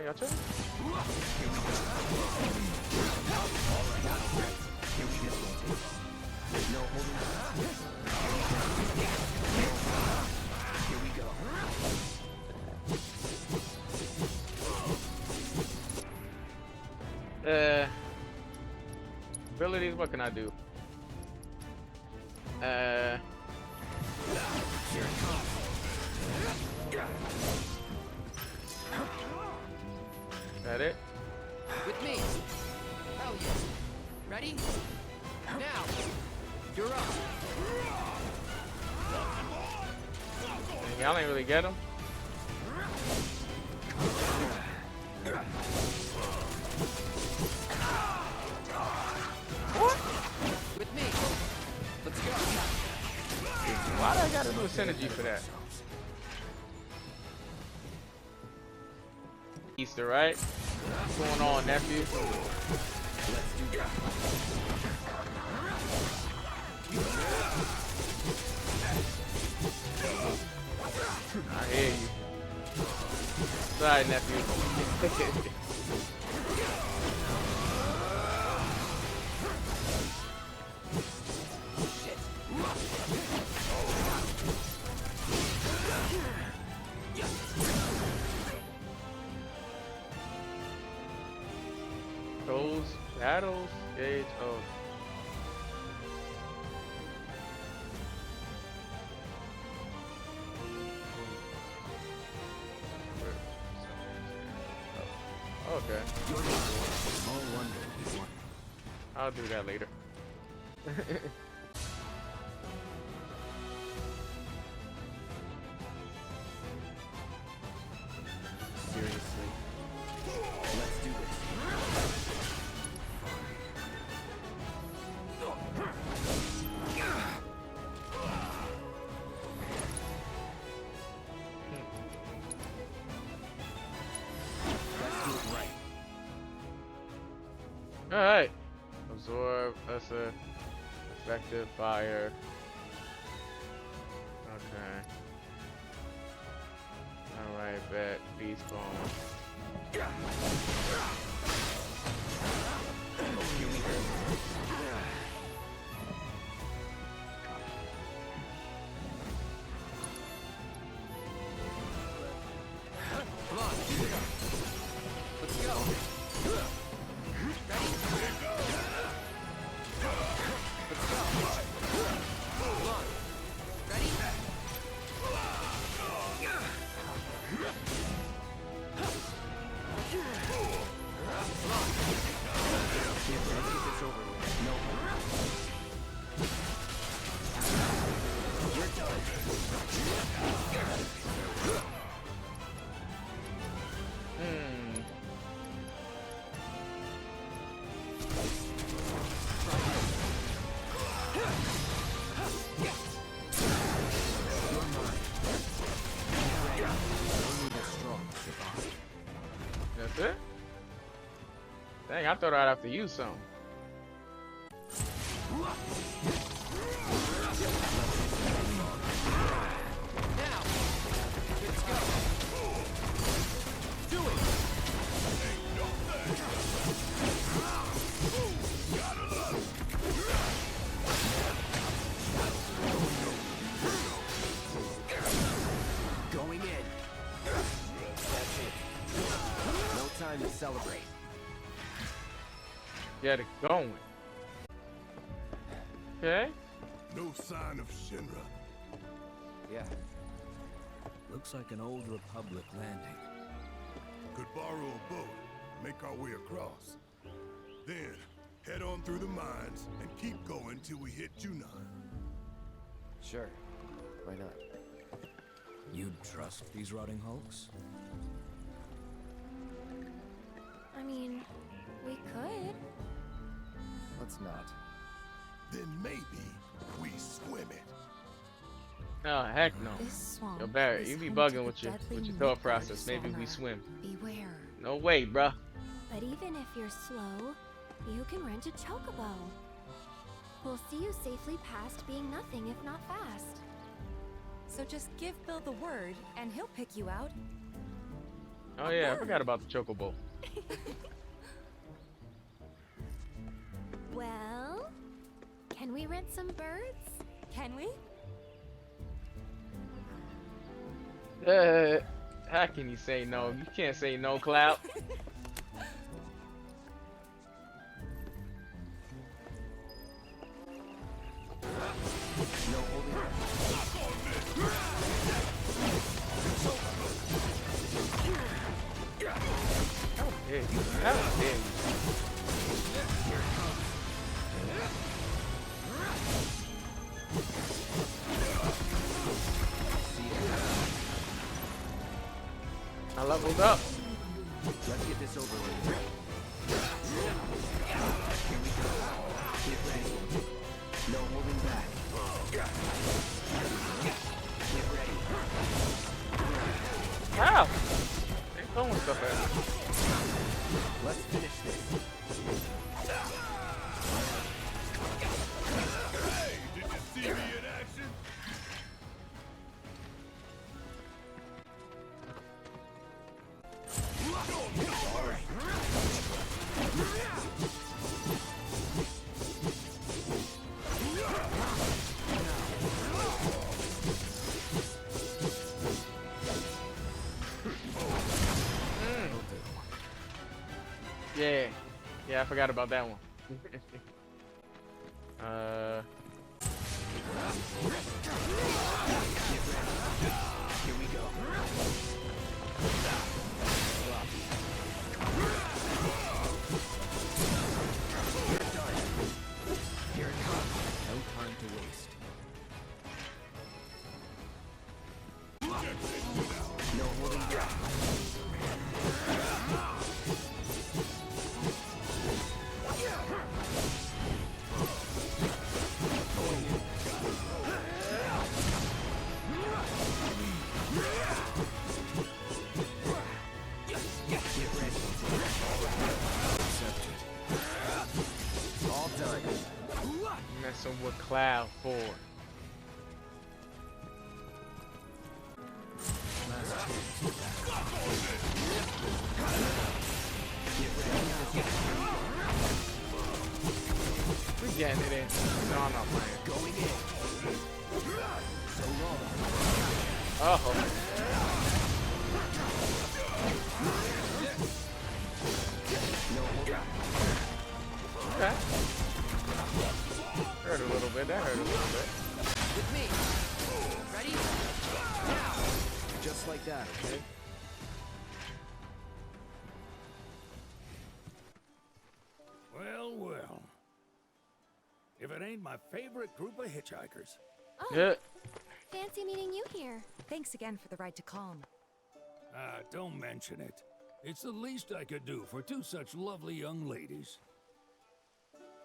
y'all chill. No holding back. Here we go. Abilities, what can I do? Here it comes. That it? With me. Hell yes. Ready? Now. You're up. Y'all ain't really get him. What? With me. Let's go. Why do I gotta do a synergy for that? Easter, right? What's going on, nephew? Let's do that. I hear you. Sorry, nephew. Those battles, gauge. Oh. Okay. I'll do that later. Seriously. Let's do this. Let's do it right. Alright. Absorb, that's a effective fire. Okay. Alright, bet. Beast bone. Come on. Let's go. Ready? Let's go. Come on. Ready? Come on. Let's get this over with. No. You're done. That's it? Dang, I thought I'd have to use some. Now, let's go. Do it. Going in. That's it. No time to celebrate. Get it going. Okay. No sign of Shinra. Yeah. Looks like an old Republic landing. Could borrow a boat, make our way across. Then, head on through the mines and keep going till we hit Junon. Sure. Why not? You'd trust these rotting hulks? I mean, we could. Let's not. Then maybe we swim it. Oh, heck no. This swamp Yo, Barrett, is you be home to bugging the with your deadly thought Midgard process. Maybe we spawner. swim. Beware. No way, bruh. But even if you're slow, you can rent a chocobo. We'll see you safely past being nothing if not fast. So just give Bill the word, and he'll pick you out. Oh yeah, I forgot about the chocobo. Well, can we rent some birds? Can we? How can you say no? You can't say no, Cloud. No holding back. How dare you? How dare you? I leveled up. Let's get this over with. Here we go. Get ready. No holding back. Get ready. How? They throwing stuff at me. Let's finish this. Hey, did you see me in action? All right. Yeah. Yeah, I forgot about that one. Here we go. You're done. Here it comes. No time to waste. No holding back. Get ready. Accepted. All done. Messing with Cloud 4. Last chance. We're getting it in. No, I'm not playing. Going in. So long. Oh. No holding back. Okay. Hurt a little bit. That hurt a little bit. With me. Ready? Now. Just like that, okay? Well, well. If it ain't my favorite group of hitchhikers. Oh, Yeah. fancy meeting you here. Thanks again for the ride to Calm. Ah, don't mention it. It's the least I could do for two such lovely young ladies.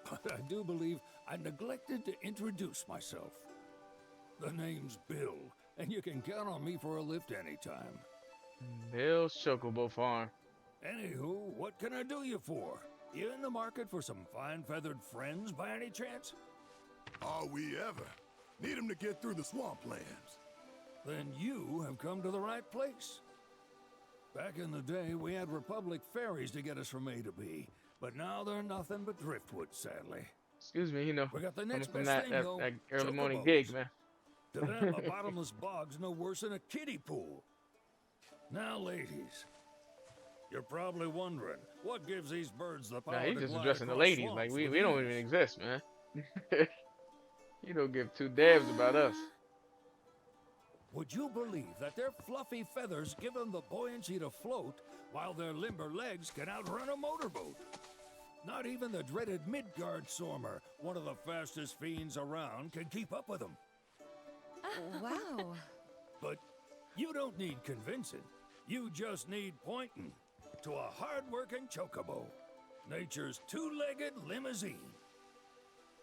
But I do believe I neglected to introduce myself. The name's Bill, and you can count on me for a lift anytime. Bill's Chocobo Farm. Anywho, what can I do you for? You in the market for some fine feathered friends by any chance? Are we ever? Need him to get through the swamplands. Then you have come to the right place. Back in the day, we had Republic ferries to get us from A to B, but now they're nothing but driftwood, sadly. Excuse me, you know, We got the coming next from best that, thing, that, though, that early morning chocobos. gig, man. To them, a bottomless bog's no worse than a kiddie pool. Now, ladies, you're probably wondering, what gives these birds the power Nah, he's to just glide addressing the across ladies. swamps Like, we with don't ease? even exist, man. You don't give two dabs about us. Would you believe that their fluffy feathers give them the buoyancy to float, while their limber legs can outrun a motorboat? Not even the dreaded Midgard Sormer, one of the fastest fiends around, can keep up with them. Wow. But you don't need convincing. You just need pointing to a hard-working chocobo. Nature's two-legged limousine.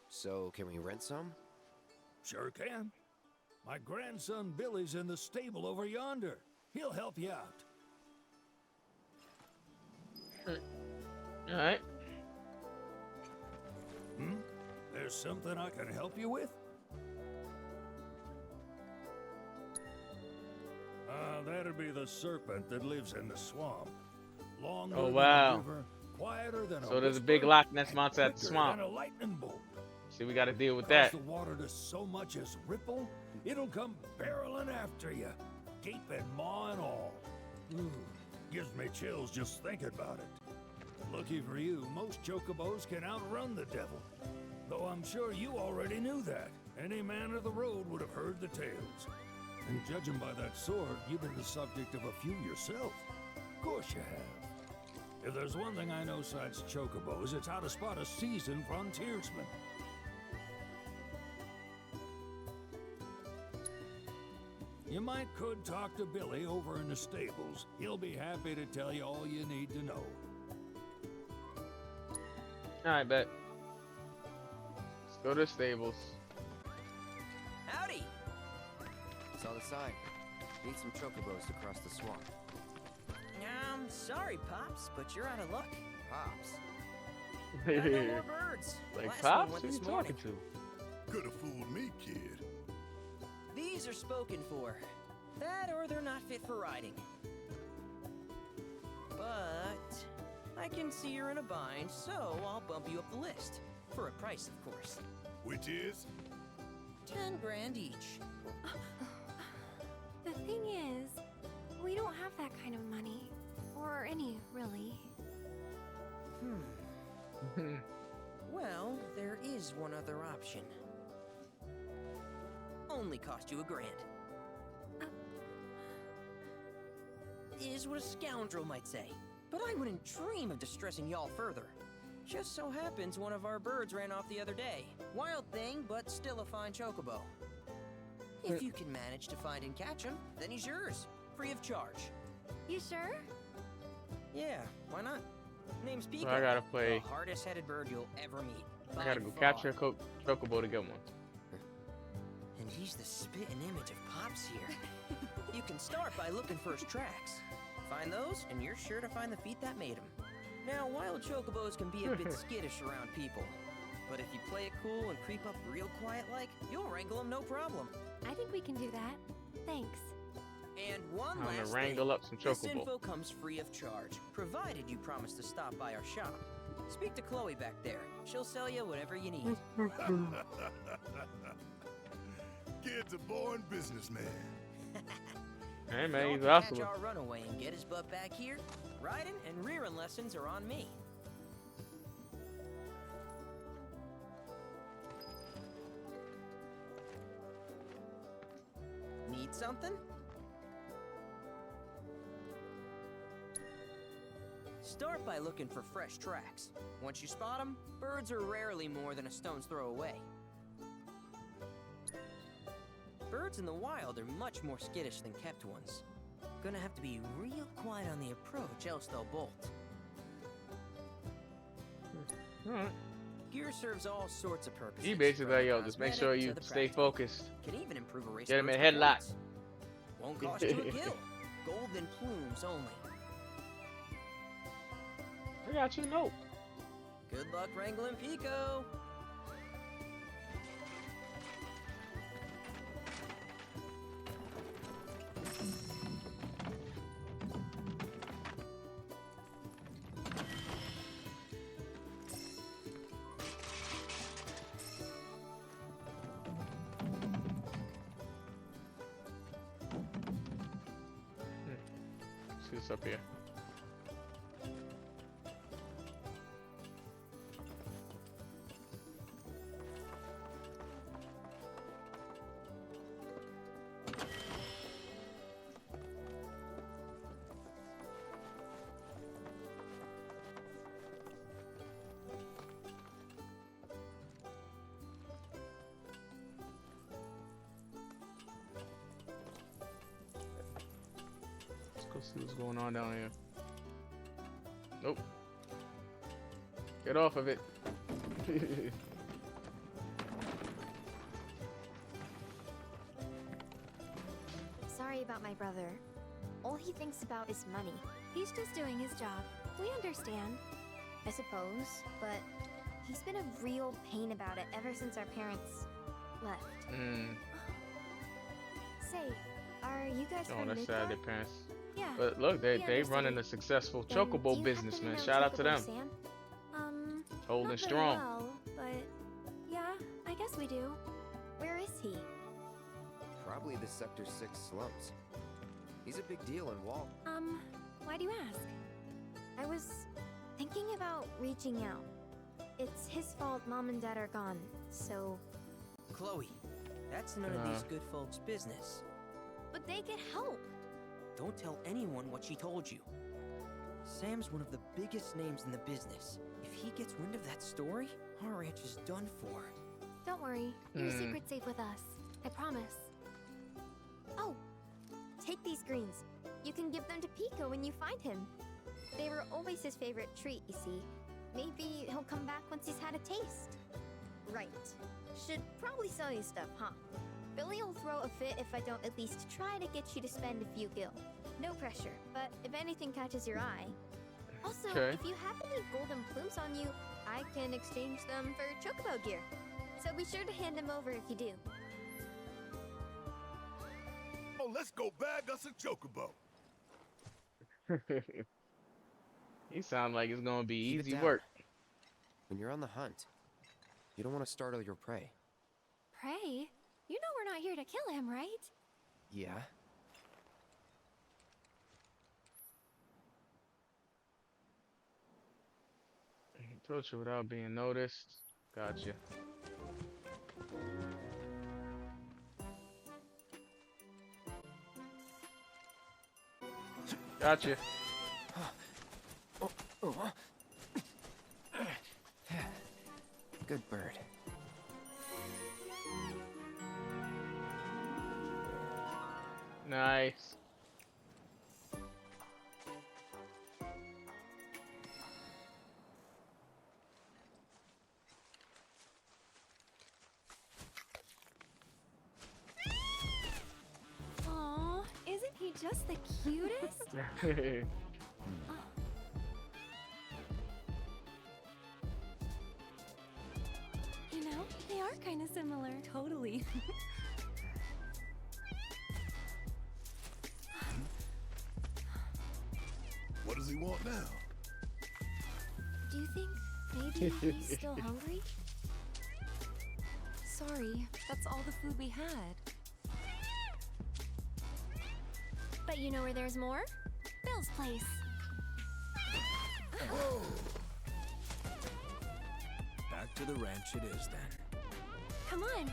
So, can we rent some? Sure can. My grandson Billy's in the stable over yonder. He'll help you out. Alright. There's something I can help you with? That'd be the the serpent that lives in the swamp. Longer Oh, than wow. a river, quieter than So a there's a big whisper, Loch Ness monster at the quicker swamp. than a lightning bolt. See, we got to deal with Cause that. the water to so much as ripple, it'll come barreling after you, gaping maw and all. Ooh, gives me chills just thinking about it. Lucky for you, most chocobos can outrun the devil. Though I'm sure you already knew that. Any man of the road would have heard the tales. And judging by that sword, you've been the subject of a few yourself. Of course you have. If there's one thing I know besides chocobos, it's how to spot a seasoned frontiersman. You could talk to Billy over in the stables. He'll be happy to tell you all you need to know. Alright, bet. Let's go to the stables. Howdy! Saw the sign. Need some chocobos to cross the swamp. Sorry, Pops, but you're out of luck. Pops. Got no more birds. Like, Last Pops? one Who went you this talking morning. to? Could have fooled me, kid. These are spoken for. That or they're not fit for riding. But I can see you're in a bind, so I'll bump you up the list. For a price, of course. Which is? 10 grand each. The thing is, we don't have that kind of money. Or any, really. Well, there is one other option. Only cost you $1 grand. Is what a scoundrel might say. But I wouldn't dream of distressing y'all further. Just so happens one of our birds ran off the other day. Wild thing, but still a fine chocobo. If you can manage to find and catch him, then he's yours. Free of charge. You sure? Yeah, why not? Name's Pico. So I gotta play. The hardest-headed bird you'll ever meet. I gotta By go far. capture a chocobo to get one. And he's the spitting image of Pops here. You can start by looking for his tracks. Find those, and you're sure to find the feet that made him. Now, wild chocobos can be a bit skittish around people. But if you play it cool and creep up real quiet-like, you'll wrangle them no problem. I think we can do that. Thanks. And one I'm last gonna wrangle thing. up some This chocobo. info comes free of charge, provided you promise to stop by our shop. Speak to Chloe back there. She'll sell you whatever you need. Kid's a born businessman. Hey man, Y'all he's can awesome. catch our runaway and get his butt back here. Riding and rearing lessons are on me. Need something? Start by looking for fresh tracks. Once you spot them, birds are rarely more than a stone's throw away. Birds in the wild are much more skittish than kept ones. Gonna have to be real quiet on the approach, else they'll bolt. Alright. Gear serves all sorts of purposes. He basically from like, the yo, just make sure cosmetic you to the stay practical. focused. Can even improve a race Get him in bird's a headlock. performance. Won't cost you a gill. Golden plumes only. I got you, note. Good luck wrangling Pico. See what's up here. Let's go see what's going on down here. Nope. Get off of it. Sorry about my brother. All he thinks about is money. He's just doing his job. We understand. I suppose, but he's been a real pain about it ever since our parents left. Mm. Say, are you guys Oh, from that's sad. Midgar? Their parents Yeah. But look, they understood. running a successful Then do chocobo you business, happen to man. know Shout out to Chocobo them. Sam? Holding not very strong. well, but yeah, I guess we do. Where is he? Probably the Sector 6 slums. He's a big deal in Wall. Why do you ask? I was thinking about reaching out. It's his fault Mom and Dad are gone, so... Chloe, that's none of these good folks' business. But they get help! Don't tell anyone what she told you. Sam's one of the biggest names in the business. If he gets wind of that story, our ranch is done for. Don't worry, your secret's safe with us. I promise. Oh! Take these greens. You can give them to Pico when you find him. They were always his favorite treat, you see. Maybe he'll come back once he's had a taste. Right. Should probably sell you stuff, huh? Billy will throw a fit if I don't at least try to get you to spend a few gil. No pressure, but if anything catches your eye. Also, Okay. if you have any golden plumes on you, I can exchange them for chocobo gear. So be sure to hand them over if you do. Oh, let's go bag us a chocobo. He sound like it's gonna be Keep it easy down. work. When you're on the hunt, you don't want to startle your prey. Pray? You know we're not here to kill him, right? Yeah? Approach you without being noticed. Gotcha. Gotcha. Good bird. Nice. Aw, isn't he just the cutest? You know, they are kind of similar. Totally. What does he want now? Do you think maybe he's still hungry? Sorry, that's all the food we had. But you know where there's more? Bill's place. Back to the ranch it is then. Come on.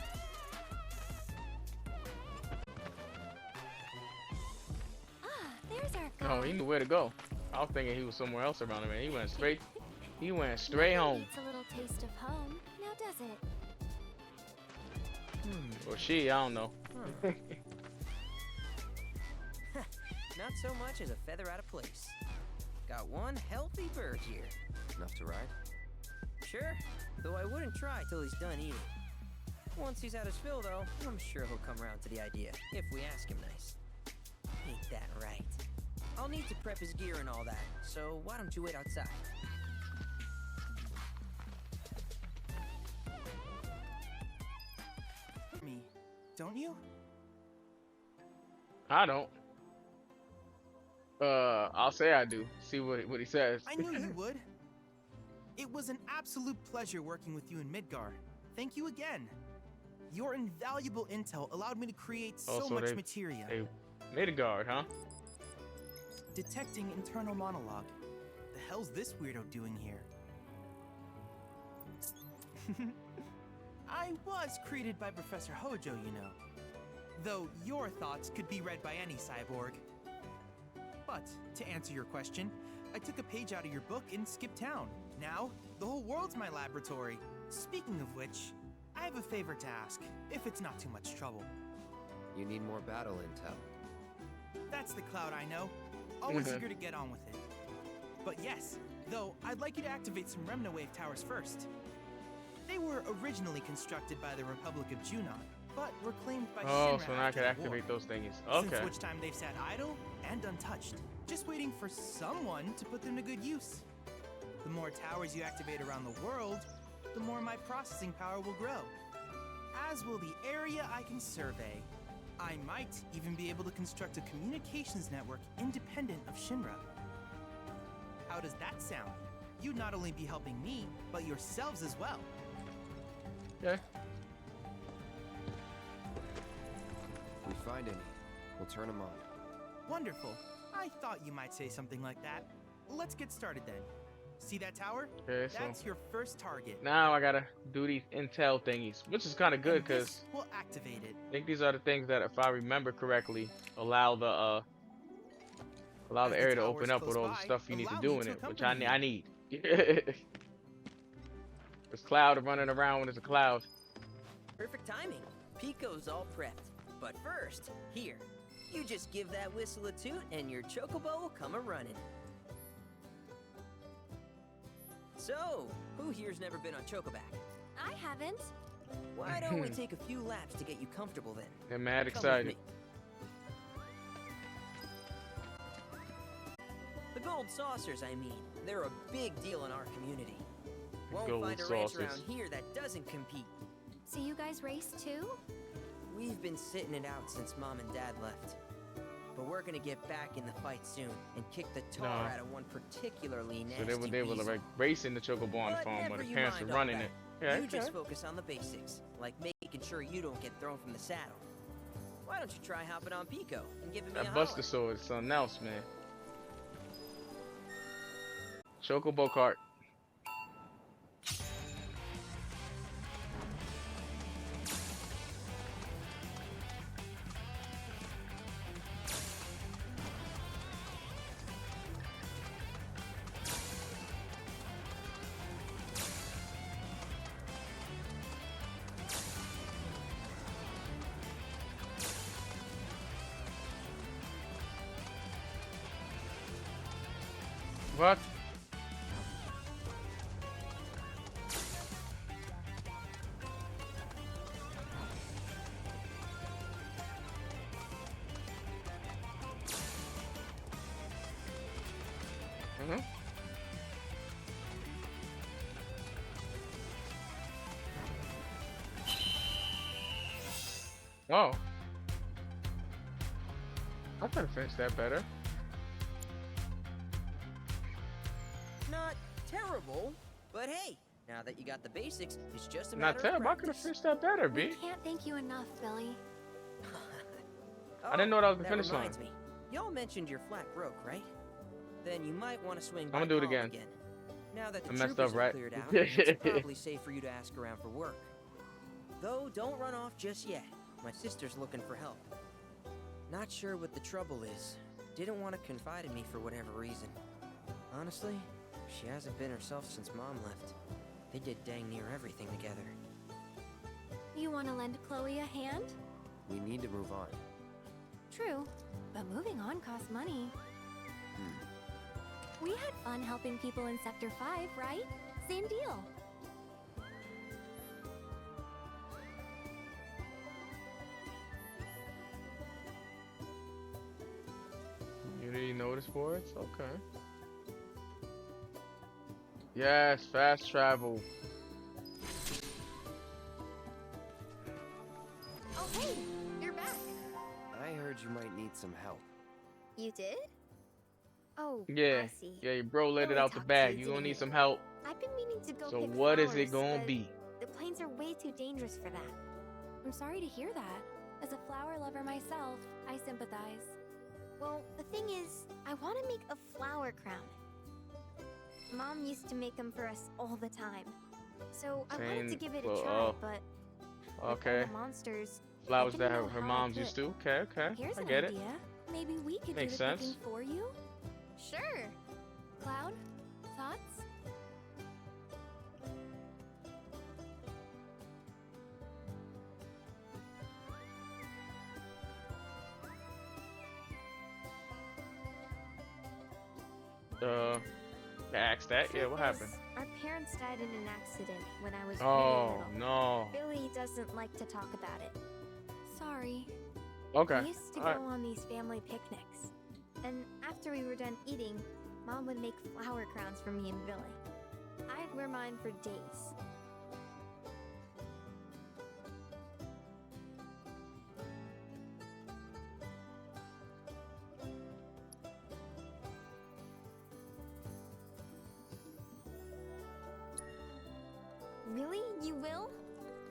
There's our guy. Oh, he knew where to go. I was thinking he was somewhere else around him, and he went straight. He went straight home. It's a little taste of home, now does it? Or she, I don't know. Not so much as a feather out of place. Got one healthy bird here. Enough to ride? Sure, though I wouldn't try till he's done eating. Once he's had his fill, though, I'm sure he'll come around to the idea, if we ask him nice. Ain't that right? I'll need to prep his gear and all that, so why don't you wait outside? Me, don't you? I don't. I'll say I do. See what he says. I knew you would. It was an absolute pleasure working with you in Midgar. Thank you again. Your invaluable intel allowed me to create so Also, much materia. They made a guard, huh? Detecting internal monologue. The hell's this weirdo doing here? I was created by Professor Hojo, you know. Though your thoughts could be read by any cyborg. But, to answer your question, I took a page out of your book and skipped town. Now, the whole world's my laboratory. Speaking of which, I have a favor to ask, if it's not too much trouble. You need more battle intel. That's the Cloud I know. Always eager to get on with it. But yes, though, I'd like you to activate some Remna Wave towers first. They were originally constructed by the Republic of Junon, but were claimed by Shinra so now I after can the war. activate those thingies. Since Okay. which time they've sat idle and untouched, just waiting for someone to put them to good use. The more towers you activate around the world, the more my processing power will grow. As will the area I can survey. I might even be able to construct a communications network independent of Shinra. How does that sound? You'd not only be helping me, but yourselves as well. Okay. We find any, we'll turn them on. Wonderful. I thought you might say something like that. Let's get started then. See that tower? Okay, so That's your first target. now I gotta do these intel thingies, which is kind of good And this because will activate it. I think these are the things that, if I remember correctly, allow the As the area to tower's open up with close all the by, stuff you need to allow do me in to it, which accompany I need. There's Cloud running around when there's a cloud. Perfect timing. Pico's all prepped. But first, here. You just give that whistle a toot and your chocobo will come a-running. So, who here's never been on Chocoback? I haven't. Why don't we take a few laps to get you comfortable then? They're mad Come with excited. me. The gold saucers, I mean. They're a big deal in our community. Won't Gold find a ranch saucers. around here that doesn't compete. So you guys race too? We've been sitting it out since Mom and Dad left. But we're gonna get back in the fight soon and kick the tar No. out of one particularly nasty So they were weasel. like racing the chocobo on the But farm, never but the you parents were mind all running that. it. Yeah, You okay. just focus on the basics, like making sure you don't get thrown from the saddle. Why don't you try hopping on Pico and giving me a That holler? Buster Sword is something else, man. Chocobo cart. What? Mm-hmm. Oh. I could have finished that better. Not terrible, but hey, now that you got the basics, it's just a Not matter terrible. I of could have practice. finished that better, We B. can't thank you enough, Billy. I didn't know that was the that finish line. reminds me. Y'all mentioned your flat broke, right? Then you might want to swing I'ma by do it Carl again. Now that the I messed troopers up, are right? cleared out, it's probably safe for you to ask around for work. Though, don't run off just yet. My sister's looking for help. Not sure what the trouble is. Didn't want to confide in me for whatever reason. Honestly, she hasn't been herself since Mom left. They did dang near everything together. You want to lend Chloe a hand? We need to move on. True, but moving on costs money. We had fun helping people in Sector 5, right? Same deal. Community notice boards? Okay. Yes, fast travel. Oh, hey, you're back. I heard you might need some help. You did? Oh, Yeah. I see. Yeah, your bro let it Billy out the talked to bag. you, You gonna didn't need he? some help. I've been meaning to go So pick what is flowers, it gonna but be? The plains are way too dangerous for that. I'm sorry to hear that. As a flower lover myself, I sympathize. Well, the thing is, I want to make a flower crown. Mom used to make them for us all the time. So I wanted to Same- give it a well, try, but with all Okay. the monsters, Flowers didn't that know her how I mom's could. used to. Okay, okay. Here's I an get it. idea. Maybe we could Makes do the sense. picking for you? Sure. Cloud? Thoughts? Ask that. Yeah, Truth what is, happened? Our parents died in an accident when I was Oh, really little. no. Billy doesn't like to talk about it. Sorry. Okay. We used to All right. go on these family picnics. And after we were done eating, Mom would make flower crowns for me and Billy. I'd wear mine for days. Really? You will?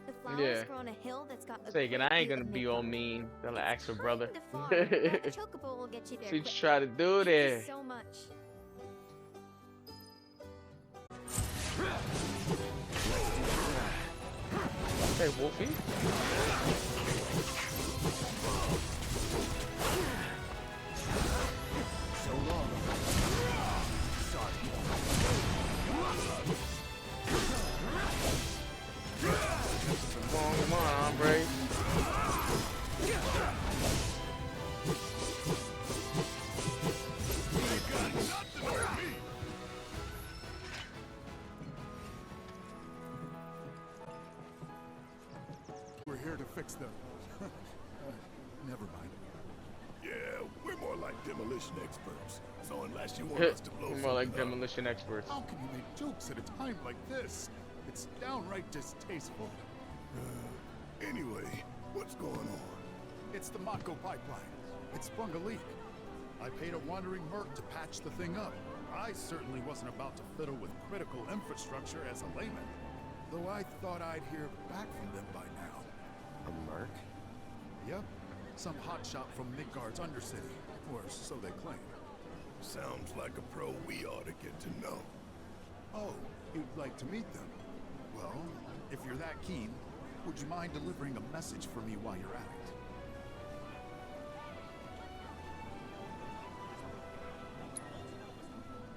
The flowers Yeah. grow on a hill that's got a Taking, great I ain't view gonna of be all Midgard. mean. Gonna It's ask her brother. kinda far, but the chocobo will get you there She quick. try to do Thank you that. so much. Hey, Wolfie. So long. Sorry. Come on, hombre. We're here to fix them. Never mind. Yeah, we're more like demolition experts. So unless you want us to blow More like something up, demolition experts. how can you make jokes at a time like this? It's downright distasteful. Anyway, what's going on? It's the Mako pipeline. It sprung a leak. I paid a wandering merc to patch the thing up. I certainly wasn't about to fiddle with critical infrastructure as a layman. Though I thought I'd hear back from them by now. A merc? Yep. Some hotshot from Midgard's Undercity. Or so they claim. Sounds like a pro we ought to get to know. Oh, you'd like to meet them? Well, if you're that keen, would you mind delivering a message for me while you're at it?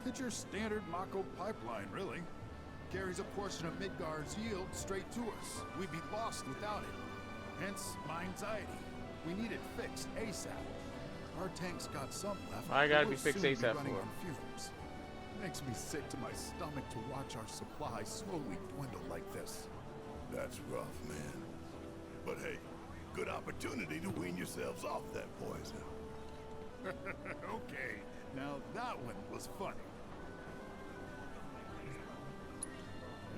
It's your standard Mako pipeline, really. Carries a portion of Midgard's yield straight to us. We'd be lost without it. Hence, my anxiety. We need it fixed ASAP. Our tank's got some left. I gotta but be we'll fixed soon be ASAP running for. on fumes. Makes me sick to my stomach to watch our supply slowly dwindle like this. That's rough, man. But hey, good opportunity to wean yourselves off that poison. Okay, now that one was funny.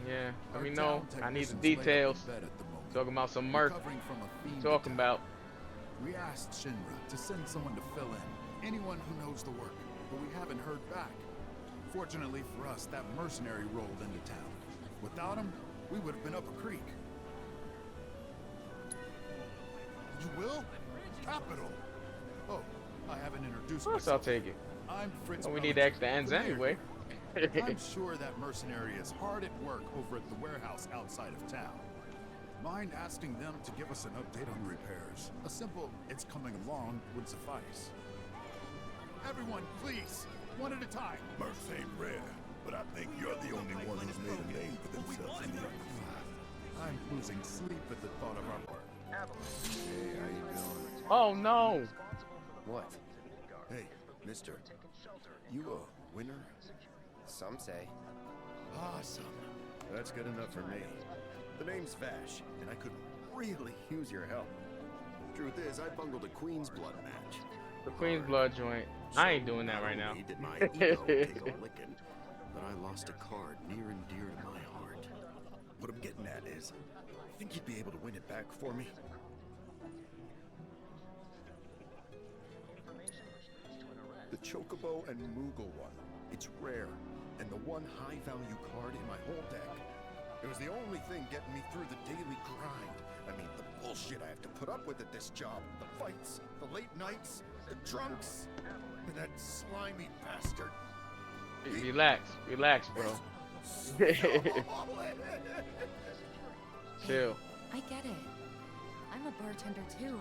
Yeah, let Our me know. town I need the technician's laid up in details. bed at the moment, Talking about some merc. recovering from a fiend Talking attack. about. We asked Shinra to send someone to fill in. Anyone who knows the work, but we haven't heard back. Fortunately for us, that mercenary rolled into town. Without him, we would have been up a creek. You will? Capital! Oh, I haven't introduced Of course I'll myself. take it. I'm Fritz. Well, we need Bellinger, extra ends the mayor anyway. here. I'm sure that mercenary is hard at work over at the warehouse outside of town. Mind asking them to give us an update on repairs? A simple, it's coming along, would suffice. Everyone, please, one at a time. Mercs ain't rare, but I think you're the only one who's made a name for themselves in the I'm losing sleep at the thought of our work. Hey, how you doing? Oh no! What? Hey, mister. You a winner? Some say. Awesome. That's good enough for me. The name's Vash, and I could really use your help. Truth is, I bungled a Queen's Blood match. The Queen's Blood joint. I ain't doing that right now. Did my ego take a licking, but I lost a card near and dear to my heart. What I'm getting at is, I think you'd be able to win it back for me. The Chocobo and Moogle one. It's rare, and the one high-value card in my whole deck. It was the only thing getting me through the daily grind. I mean, the bullshit I have to put up with at this job. The fights, the late nights, the drunks, and that slimy bastard. Relax, relax, bro. Chill. I get it. I'm a bartender too.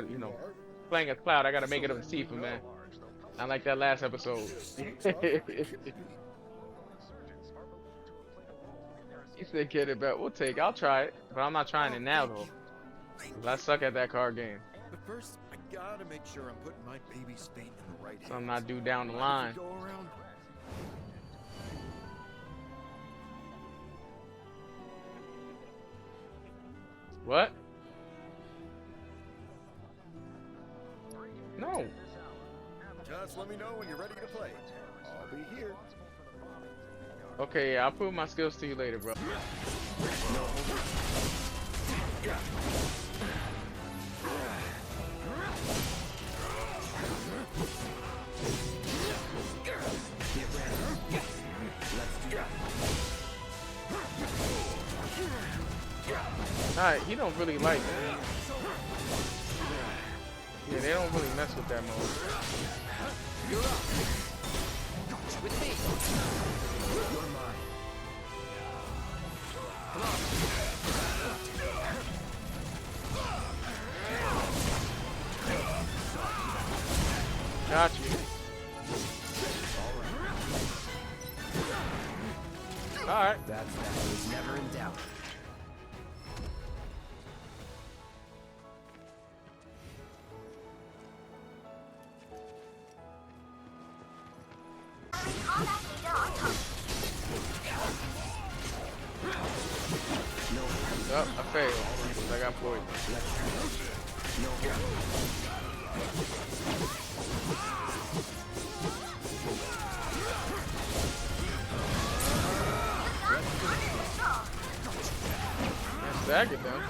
You know, playing as Cloud, I gotta make it up to Tifa, man. Not like that last episode. He said, get it back. We'll take it. I'll try it. But I'm not trying it now, though. 'Cause I suck at that card game. But first, I gotta make sure I'm putting my baby's fate in the right hands. Something I do down the Mind line. if we go around? What? No. Just let me know when you're ready to play. I'll be here. Okay, yeah, I'll prove my skills to you later, bro. Alright, he don't really like it. Yeah, they don't really mess with that mode. You're up. With me. You're mine. Come on. Got you. Alright. That is never in doubt. Oh, I failed. I got poison. Nice stagger them.